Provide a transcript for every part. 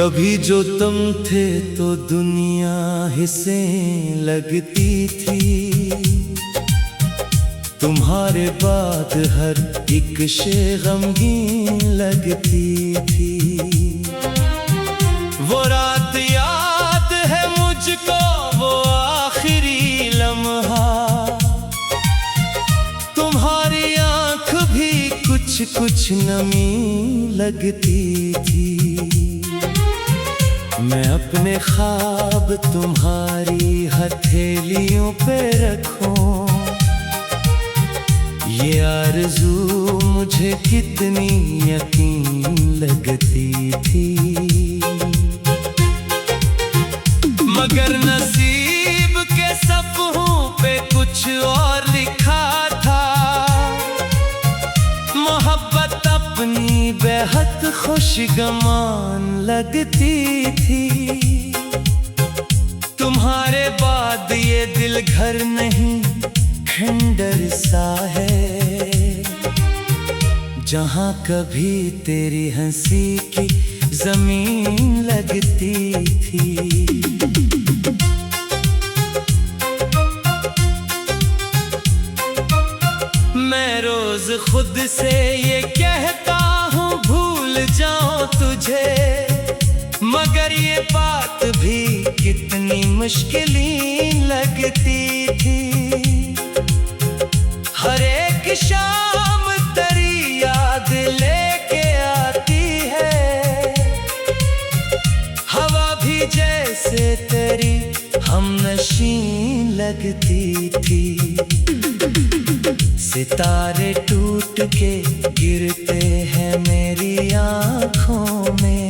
कभी जो तुम थे तो दुनिया हिस्से लगती थी। तुम्हारे बाद हर एक शे गमगीन लगती थी। वो रात याद है मुझको, वो आखिरी लम्हा। तुम्हारी आंख भी कुछ कुछ नमी लगती थी। मैं अपने ख्वाब तुम्हारी हथेलियों पे रखूं, ये आरज़ू मुझे कितनी यकीन लगती थी। मगर नसीब के सफ़हों पे कुछ और लिखा था। मोहब्बत अपनी बेहद खुशगमान लगती थी। तुम्हारे बाद ये दिल घर नहीं, खंडर सा है, जहाँ कभी तेरी हंसी की जमीन लगती थी। मैं रोज खुद से ये कहता हूँ भूल जाऊं तुझे, मगर ये बात भी कितनी मुश्किल लगती थी। हर एक शाम तेरी याद लेके आती है, हवा भी जैसे तेरी हमनशीं लगती थी। सितारे टूट के गिरते हैं मेरी आँखों में।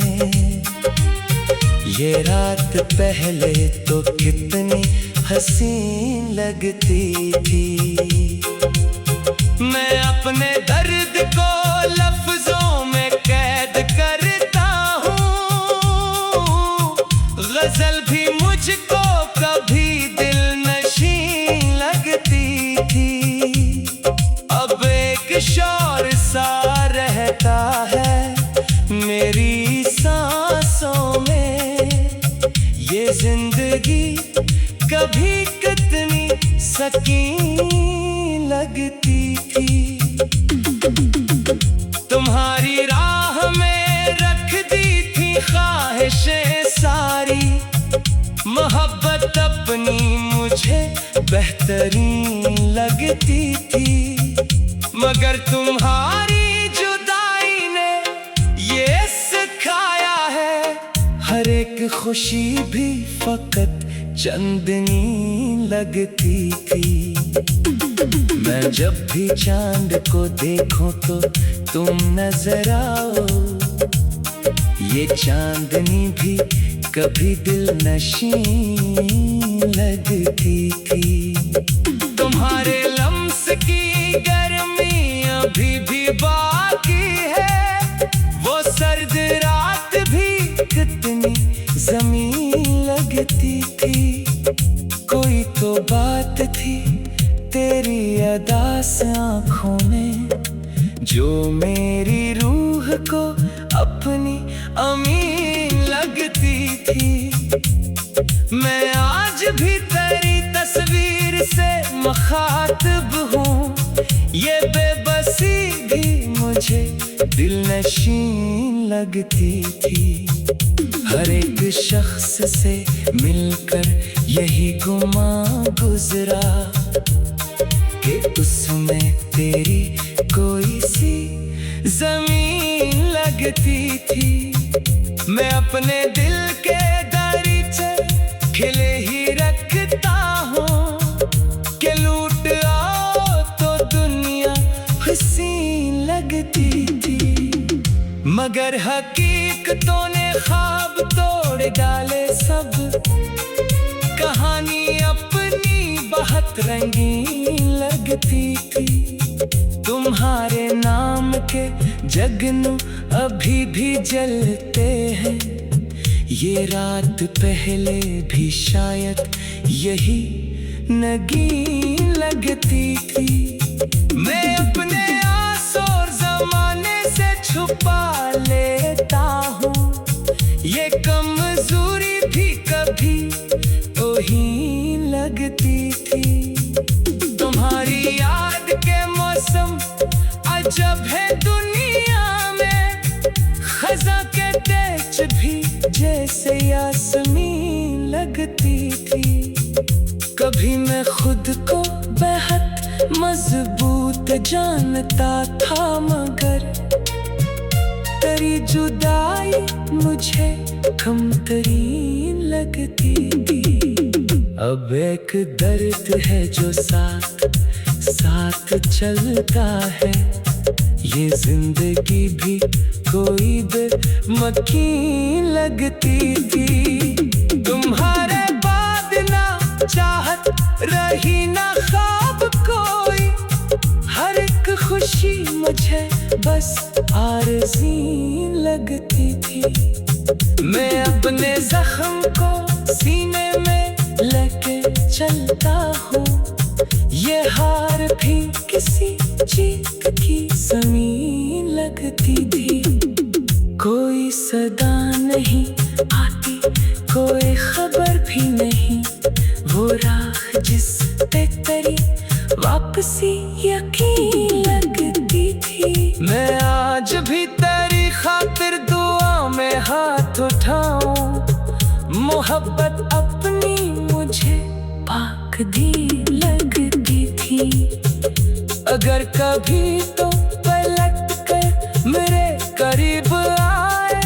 ये रात पहले तो कितनी हसीन लगती थी। मैं अपने दर्द को लफ्जों में कैद करता हूँ। गजल भी मुझको कभी दिल नशीं लगती थी। अब एक शोर सा रहता है मेरी सांसों में। ये जिंदगी कभी कितनी सकीन लगती थी। तुम्हारी राह में रख दी थी ख्वाहिशें सारी। मोहब्बत अपनी मुझे बेहतरीन लगती थी। मगर तुम्हारी जुदाई ने ये सिखाया है, हर एक खुशी भी फकत चंदनी लगती थी। मैं जब भी चांद को देखूं तो तुम नजर आओ। ये चांदनी भी कभी दिल नशीं लगती थी। तुम्हारे लम्स की गर्मी अभी भी बाकी है। वो सर्द रात भी कितनी ज़मीन लगती थी। कोई तो बात थी तेरी अदा से आँखों में, जो मेरी रूह को अपनी अमीन लगती थी। मैं आज भी तेरी तस्वीर से मुखातिब हूँ। ये बेबसी भी मुझे दिल नशीं लगती थी। हर एक शख्स से मिलकर यही गुमा गुजरा कि उसमें तेरी कोई सी जमीन लगती थी। मैं अपने दिल के दरीचे खिले ही रखता हूँ कि लूट आओ तो दुनिया हसीन लगती थी। मगर हकीकतों ने ख्वाब तोड़ डाले सब। कहानी अपनी बहुत रंगीन लगती थी। तुम्हारे नाम के जगनू अभी भी जलते हैं। ये रात पहले भी शायद यही नगीन लगती थी। मैं अपने आंसू और ज़माने से छुपा लेता हूँ। ये कमजोरी भी कभी तोहीन लगती थी। तुम्हारी याद के मौसम अजब है दुनिया में, खज़ां के तेज भी जैसे यास्मीन लगती थी। कभी मैं खुद को बेहद मजबूत जानता था, मगर तेरी जुदाई मुझे कमतरीन लगती थी। अब एक दर्द है जो साथ साथ चलता है, ये जिंदगी भी कोई बेमकीन लगती थी। तुम्हारे बाद ना चाहत रही ना ख्वाब कोई, हर एक खुशी मुझे बस आरज़ी लगती थी। मैं अपने जख्म को सीने में लेके चलता हूँ, ये हार भी किसी जीत की ज़मीन लगती थी। कोई सदा नहीं आती, कोई खबर भी नहीं, वो राह जिस पे तेरी वापसी यकीन लगती थी। मैं आज भी तेरी खातिर दुआ में हाथ उठाऊं, मोहब्बत अपनी मुझे पाक दी लगती थी। अगर कभी तो पलट कर मेरे करीब आए,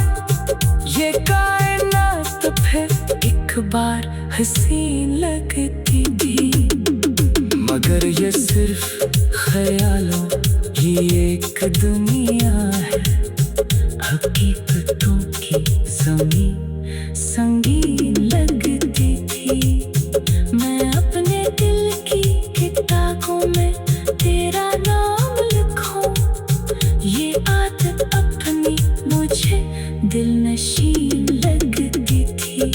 ये कायनात फिर एक बार हसीन लगती थी। मगर ये सिर्फ ख्यालों की एक दुनिया है, हकीकतों की ज़मीन संगीन लगती थी। मैं अपने दिल की किताबों में तेरा नाम लिखूं, ये आदत अपनी मुझे दिलनशीन लगती थी।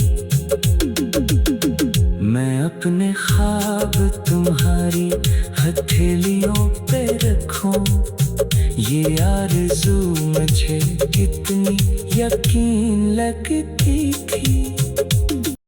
मैं अपने ख्वाब तुम्हारी हथेलियों पे रखूं, ये आरज़ू मुझे कितनी यकीन लगती थी।